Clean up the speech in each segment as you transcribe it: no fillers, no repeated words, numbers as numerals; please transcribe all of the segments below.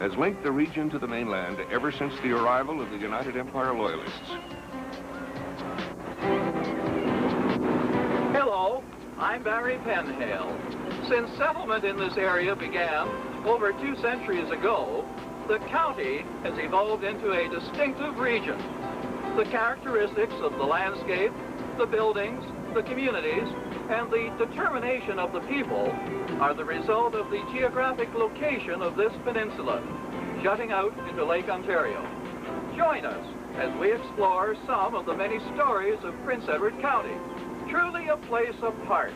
has linked the region to the mainland ever since the arrival of the United Empire Loyalists. Hello, I'm Barry Penhale. Since settlement in this area began over 2 centuries ago, the county has evolved into a distinctive region. The characteristics of the landscape, the buildings, the communities, and the determination of the people are the result of the geographic location of this peninsula, jutting out into Lake Ontario. Join us as we explore some of the many stories of Prince Edward County, truly a place apart.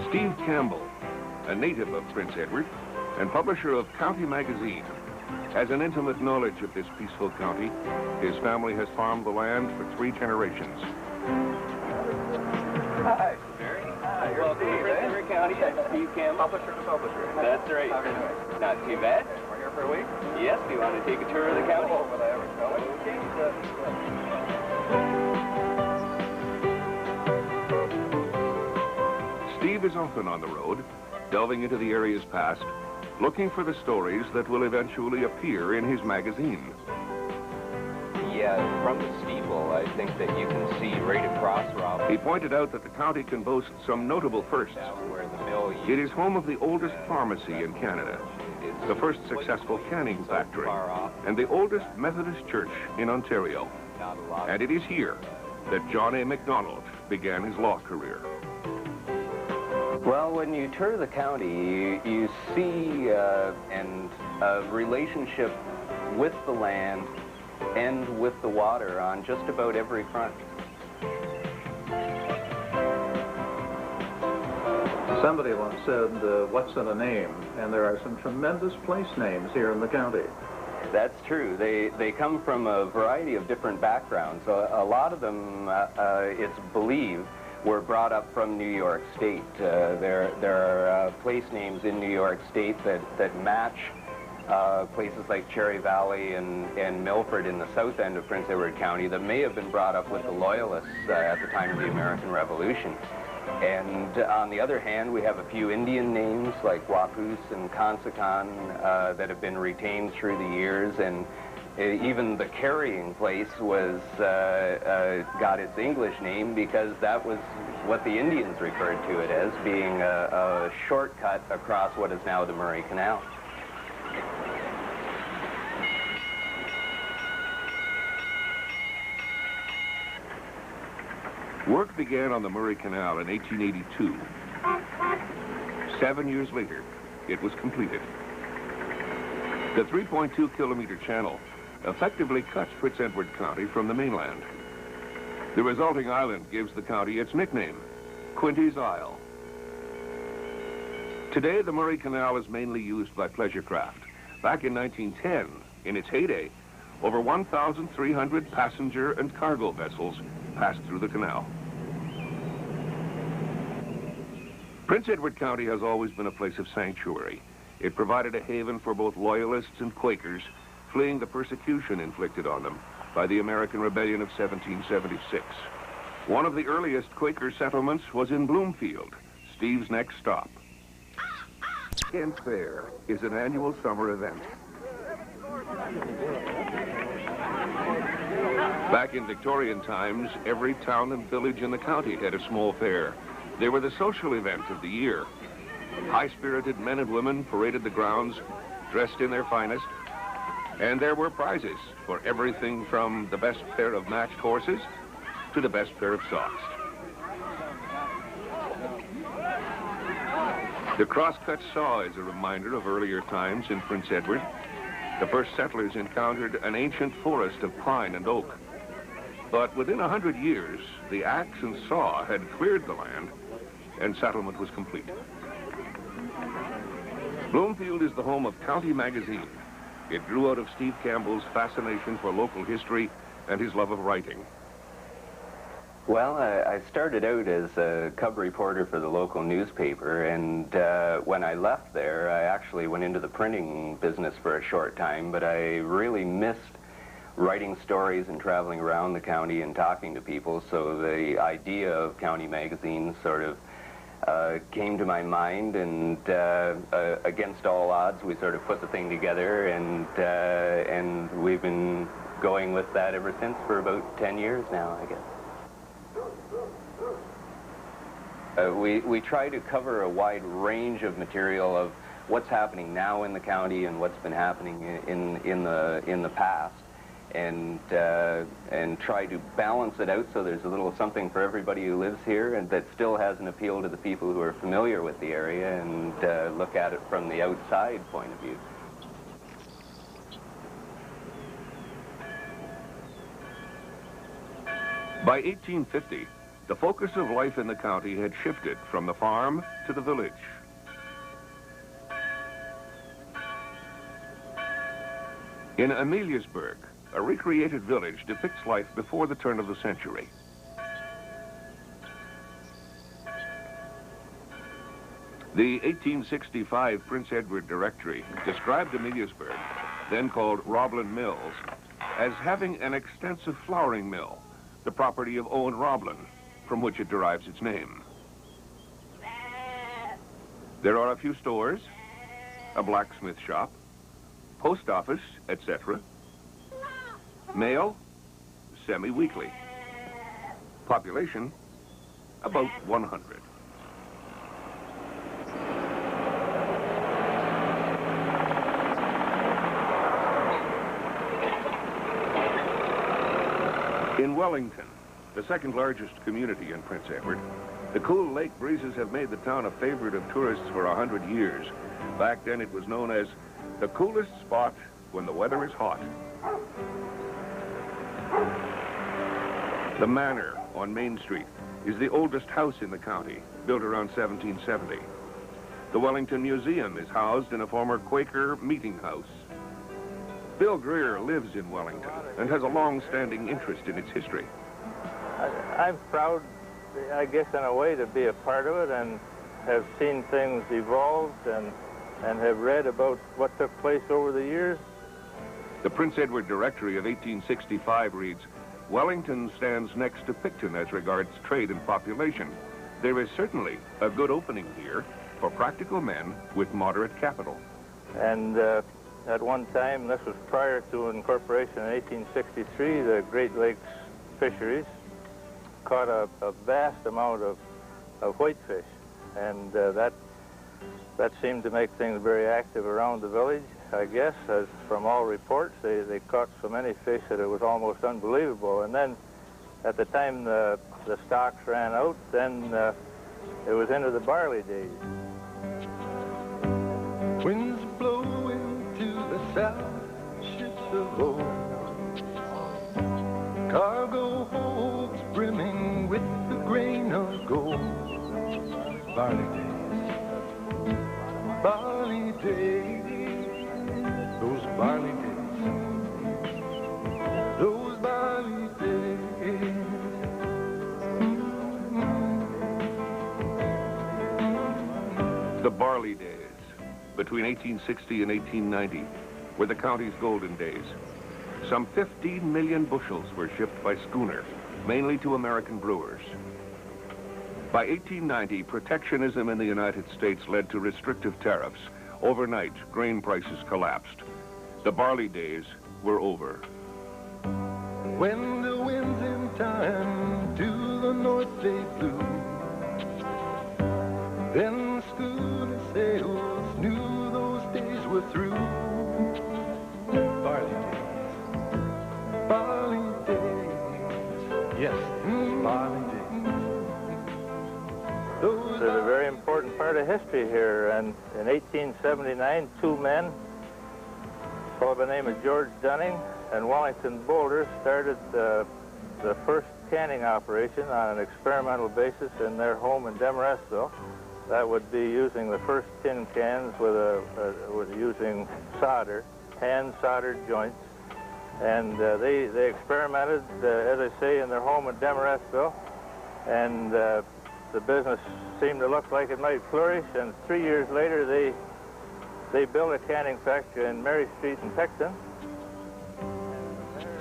Steve Campbell, a native of Prince Edward and publisher of County Magazine, has an intimate knowledge of this peaceful county. His family has farmed the land for 3 generations. Hi, Barry. Hi, welcome to Prince Edward County. I'm Steve Campbell. Publisher to publisher. That's right. Not too bad. We're here for a week? Yes, do you want to take a tour of the county? Oh, will I ever tell it? Okay. Steve is often on the road, delving into the area's past, looking for the stories that will eventually appear in his magazine. Yeah, from the steeple, I think that you can see right across Rob. He pointed out that the county can boast some notable firsts. Down where the mill It is home of the oldest pharmacy in Canada, the first successful canning factory, and the oldest Methodist church in Ontario. And it is here that John A. Macdonald began his law career. Well, when you tour the county, you see a relationship with the land and with the water on just about every front. Somebody once said, what's in a name? And there are some tremendous place names here in the county. That's true. They come from a variety of different backgrounds. A lot of them, it's believed, were brought up from New York State. There are place names in New York State that match places like Cherry Valley and Milford in the south end of Prince Edward County that may have been brought up with the Loyalists at the time of the American Revolution. And on the other hand, we have a few Indian names like Wapoos and Consacon that have been retained through the years, and even the carrying place was got its English name because that was what the Indians referred to it as, being a shortcut across what is now the Murray Canal. Work began on the Murray Canal in 1882. 7 years later, it was completed. The 3.2-kilometer channel effectively cuts Prince Edward County from the mainland. The resulting island gives the county its nickname, Quinty's Isle. Today, the Murray Canal is mainly used by pleasure craft. Back in 1910, in its heyday, over 1,300 passenger and cargo vessels passed through the canal. Prince Edward County has always been a place of sanctuary. It provided a haven for both Loyalists and Quakers, fleeing the persecution inflicted on them by the American Rebellion of 1776. One of the earliest Quaker settlements was in Bloomfield, Steve's next stop. Kent Fair is an annual summer event. Back in Victorian times, every town and village in the county had a small fair. They were the social event of the year. High-spirited men and women paraded the grounds, dressed in their finest, and there were prizes for everything from the best pair of matched horses to the best pair of socks. The crosscut saw is a reminder of earlier times in Prince Edward. The first settlers encountered an ancient forest of pine and oak. But within 100 years, the axe and saw had cleared the land, and settlement was complete. Bloomfield is the home of County Magazine. It grew out of Steve Campbell's fascination for local history and his love of writing. Well, I started out as a cub reporter for the local newspaper, and when I left there, I actually went into the printing business for a short time, but I really missed writing stories and traveling around the county and talking to people, so the idea of county magazines sort of came to my mind, and against all odds, we sort of put the thing together, and we've been going with that ever since for about 10 years now, I guess. We try to cover a wide range of material of what's happening now in the county and what's been happening in the past, and try to balance it out so there's a little something for everybody who lives here, and that still has an appeal to the people who are familiar with the area and look at it from the outside point of view. By 1850, the focus of life in the county had shifted from the farm to the village. In Ameliasburg, a recreated village depicts life before the turn of the century. The 1865 Prince Edward Directory described Ameliasburg, then called Roblin Mills, as having an extensive flouring mill, the property of Owen Roblin, from which it derives its name. There are a few stores, a blacksmith shop, post office, etc. Mail, semi-weekly. Population, about 100. In Wellington, the second largest community in Prince Edward, the cool lake breezes have made the town a favorite of tourists for 100 years. Back then it was known as the coolest spot when the weather is hot. The Manor on Main Street is the oldest house in the county, built around 1770. The Wellington Museum is housed in a former Quaker meeting house. Bill Greer lives in Wellington and has a long-standing interest in its history. I'm proud, I guess, in a way, to be a part of it, and have seen things evolve and have read about what took place over the years. The Prince Edward Directory of 1865 reads, Wellington stands next to Picton as regards trade and population. There is certainly a good opening here for practical men with moderate capital. And at one time, this was prior to incorporation in 1863, the Great Lakes fisheries caught a vast amount of whitefish, and that seemed to make things very active around the village, I guess, as from all reports. They caught so many fish that it was almost unbelievable. And then at the time the stocks ran out, then it was into the barley days. Winds blowing to the south, ships of old, cargo holds brimming with the grain of gold. Barley days, those barley days, those barley days. The barley days, between 1860 and 1890, were the county's golden days. Some 15 million bushels were shipped by schooner, mainly to American brewers. By 1890, protectionism in the United States led to restrictive tariffs. Overnight, grain prices collapsed. The barley days were over. When the winds in time to the north they blew, then the schooner sails knew those days were through. Barley days, yes, barley days. This is a very important part of history here, and in 1879, two men, a fellow by the name of George Dunning and Wellington Boulder, started the first canning operation on an experimental basis in their home in Demarest-ville. That would be using the first tin cans with using solder, hand-soldered joints. And they experimented, as I say, in their home in Demarest-ville. And the business seemed to look like it might flourish, and 3 years later they built a canning factory in Mary Street in Picton.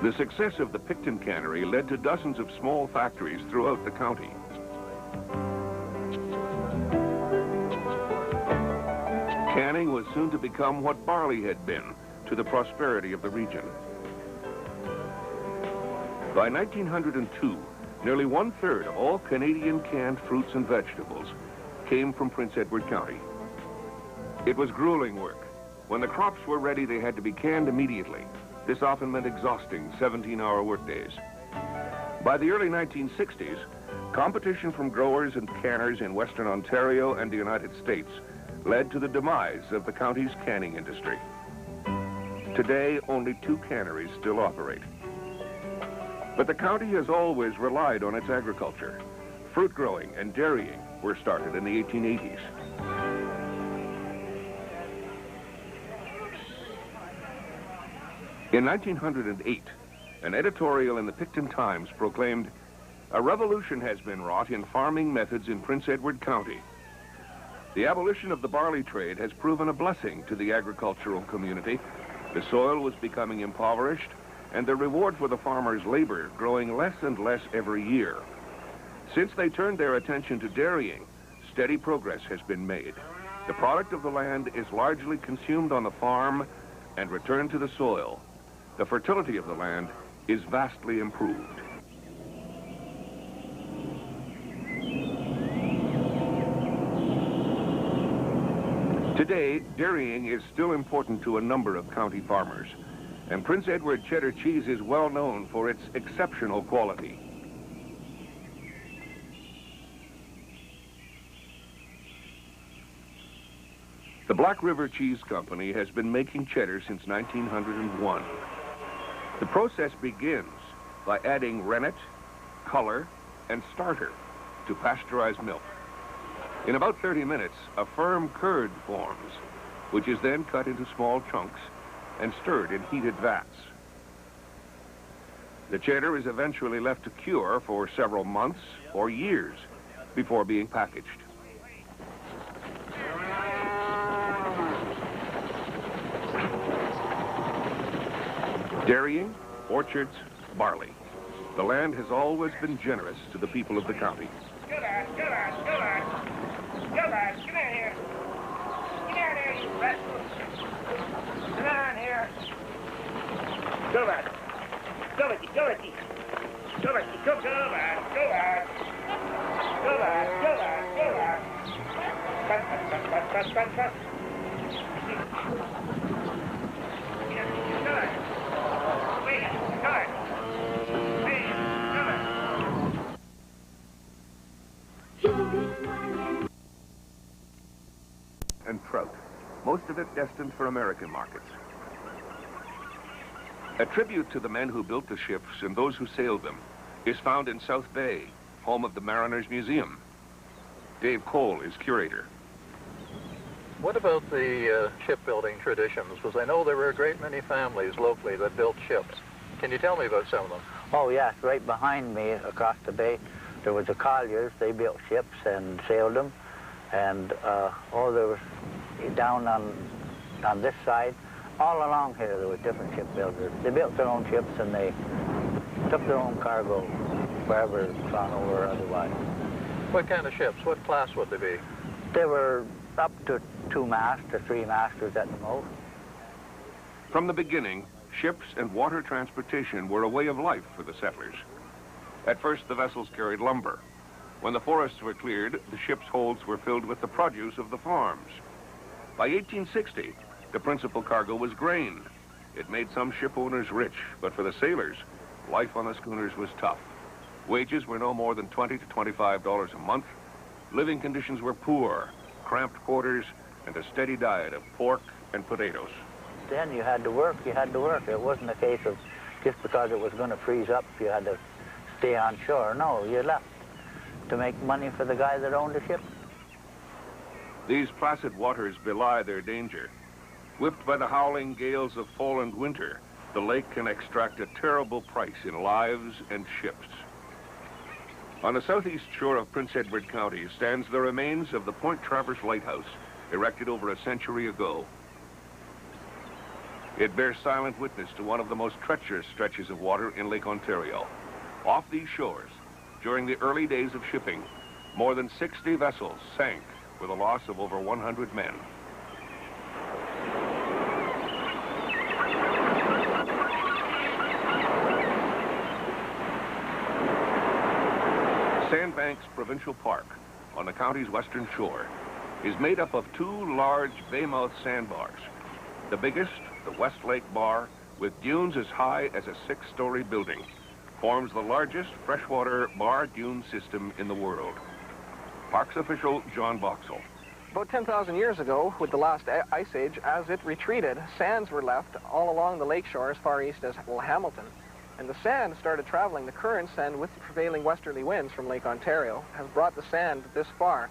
The success of the Picton cannery led to dozens of small factories throughout the county. Canning was soon to become what barley had been to the prosperity of the region. By 1902, nearly 1/3 of all Canadian canned fruits and vegetables came from Prince Edward County. It was grueling work. When the crops were ready, they had to be canned immediately. This often meant exhausting 17-hour workdays. By the early 1960s, competition from growers and canners in Western Ontario and the United States led to the demise of the county's canning industry. Today, only 2 canneries still operate. But the county has always relied on its agriculture. Fruit growing and dairying were started in the 1880s. In 1908, an editorial in the Picton Times proclaimed, "A revolution has been wrought in farming methods in Prince Edward County. The abolition of the barley trade has proven a blessing to the agricultural community. The soil was becoming impoverished, and the reward for the farmers' labor growing less and less every year. Since they turned their attention to dairying, steady progress has been made. The product of the land is largely consumed on the farm and returned to the soil. The fertility of the land is vastly improved." Today, dairying is still important to a number of county farmers, and Prince Edward cheddar cheese is well known for its exceptional quality. The Black River Cheese Company has been making cheddar since 1901. The process begins by adding rennet, color, and starter to pasteurized milk. In about 30 minutes, a firm curd forms, which is then cut into small chunks and stirred in heated vats. The cheddar is eventually left to cure for several months or years before being packaged. Dairying, orchards, barley. The land has always been generous to the people of the county. Go back, go back, go back. Go back, come in here. Come in here, you rascals. Come on here. Go back. Go back, go back. Go back, go back, go back. Go back, go back, go back. Cut. And trout, most of it destined for American markets. A tribute to the men who built the ships and those who sailed them is found in South Bay, home of the Mariners Museum. Dave Cole is curator. What about the shipbuilding traditions? Because I know there were a great many families locally that built ships. Can you tell me about some of them? Oh, yes. Right behind me, across the bay, there was the Colliers. They built ships and sailed them. And there was down on this side, all along here, there were different shipbuilders. They built their own ships and they took their own cargo wherever it's gone over or otherwise. What kind of ships? What class would they be? They were up to 2 masts or 3 masters at the most. From the beginning, ships and water transportation were a way of life for the settlers. At first, the vessels carried lumber. When the forests were cleared, the ships' holds were filled with the produce of the farms. By 1860, the principal cargo was grain. It made some ship owners rich, but for the sailors, life on the schooners was tough. Wages were no more than $20 to $25 a month. Living conditions were poor, cramped quarters, and a steady diet of pork and potatoes. Then you had to work, It wasn't a case of just because it was going to freeze up, you had to stay on shore. No, you left to make money for the guy that owned the ship. These placid waters belie their danger. Whipped by the howling gales of fall and winter, the lake can extract a terrible price in lives and ships. On the southeast shore of Prince Edward County stands the remains of the Point Traverse Lighthouse, erected over a century ago. It bears silent witness to one of the most treacherous stretches of water in Lake Ontario. Off these shores, during the early days of shipping, more than 60 vessels sank with a loss of over 100 men. Sandbanks Provincial Park, on the county's western shore, is made up of two large bay-mouth sandbars. The biggest, the West Lake Bar, with dunes as high as a 6-story building, forms the largest freshwater bar dune system in the world. Parks official John Boxall. About 10,000 years ago, with the last ice age, as it retreated, sands were left all along the lakeshore as far east as Hamilton. And the sand started traveling. The currents, and with the prevailing westerly winds from Lake Ontario, has brought the sand this far.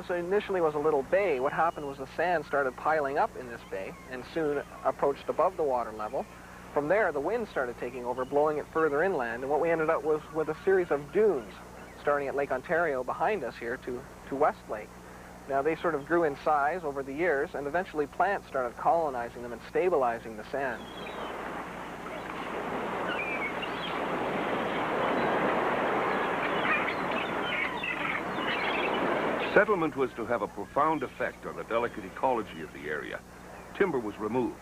So initially was a little bay. What happened was the sand started piling up in this bay and soon approached above the water level. From there, the wind started taking over, blowing it further inland, and what we ended up was with a series of dunes, starting at Lake Ontario behind us here to West Lake. Now, they sort of grew in size over the years, and eventually plants started colonizing them and stabilizing the sand. Settlement was to have a profound effect on the delicate ecology of the area. Timber was removed,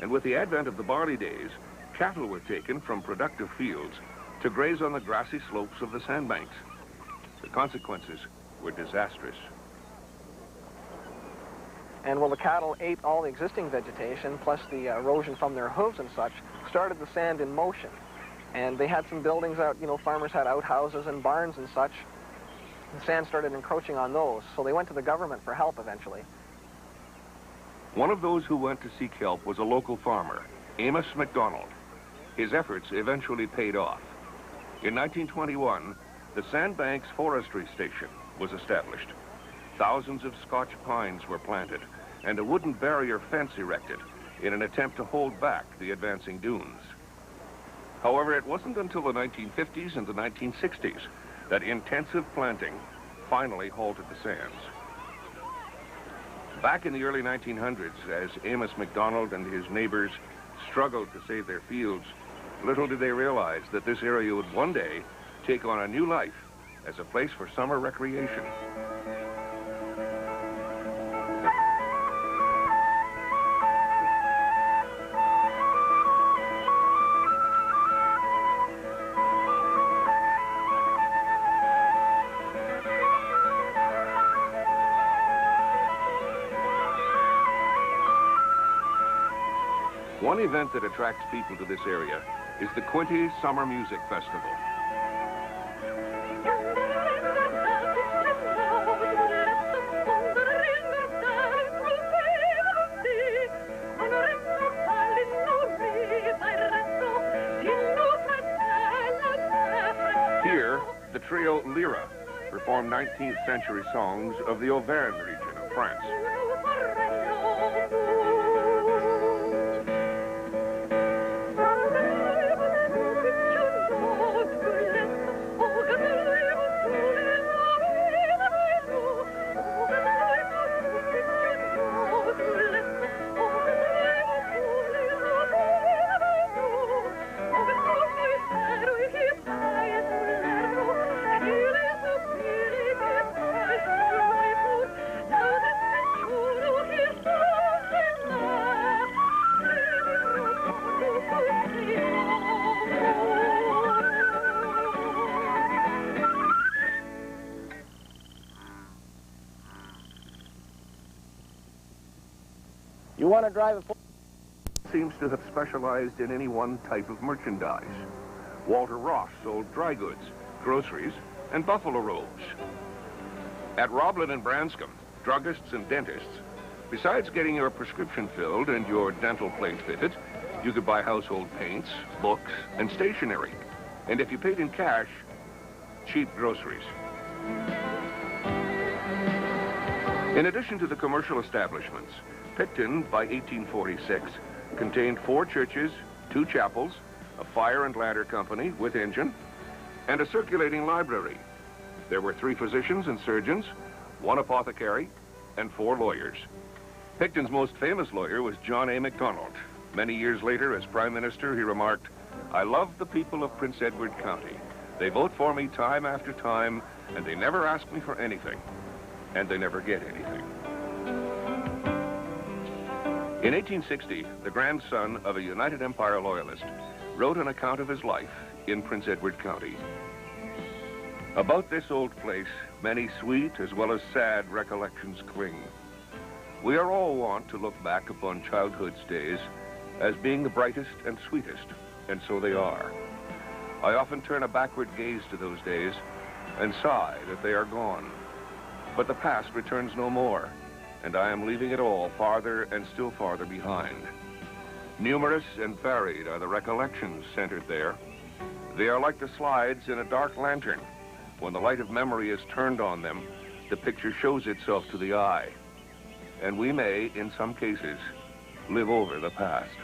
and with the advent of the barley days, cattle were taken from productive fields to graze on the grassy slopes of the sandbanks. The consequences were disastrous. And while the cattle ate all the existing vegetation, plus the erosion from their hooves and such, started the sand in motion. And they had some buildings out, farmers had outhouses and barns and such. The sand started encroaching on those, so they went to the government for help eventually. One of those who went to seek help was a local farmer, Amos MacDonald. His efforts eventually paid off. In 1921, the Sandbanks Forestry Station was established. Thousands of Scotch pines were planted and a wooden barrier fence erected in an attempt to hold back the advancing dunes. However, it wasn't until the 1950s and the 1960s that intensive planting finally halted the sands. Back in the early 1900s, as Amos MacDonald and his neighbors struggled to save their fields, little did they realize that this area would one day take on a new life as a place for summer recreation. One event that attracts people to this area is the Quinte Summer Music Festival. Here, the trio Lyra performed 19th century songs of the Auvergne region of France. You want to drive a... Seems to have specialized in any one type of merchandise. Walter Ross sold dry goods, groceries, and buffalo robes. At Roblin and Branscombe, druggists and dentists, besides getting your prescription filled and your dental plate fitted, you could buy household paints, books, and stationery. And if you paid in cash, cheap groceries. In addition to the commercial establishments, Picton, by 1846, contained 4 churches, 2 chapels, a fire and ladder company with engine, and a circulating library, There were 3 physicians and surgeons, 1 apothecary, and 4 lawyers. Picton's most famous lawyer was John A. Macdonald. Many years later, as Prime Minister, he remarked, "I love the people of Prince Edward County. They vote for me time after time, and they never ask me for anything. And they never get anything." In 1860, the grandson of a United Empire loyalist wrote an account of his life in Prince Edward County. About this old place, many sweet as well as sad recollections cling. We are all wont to look back upon childhood's days as being the brightest and sweetest, and so they are. I often turn a backward gaze to those days and sigh that they are gone. But the past returns no more, and I am leaving it all farther and still farther behind. Numerous and varied are the recollections centered there. They are like the slides in a dark lantern. When the light of memory is turned on them, the picture shows itself to the eye. And we may, in some cases, live over the past.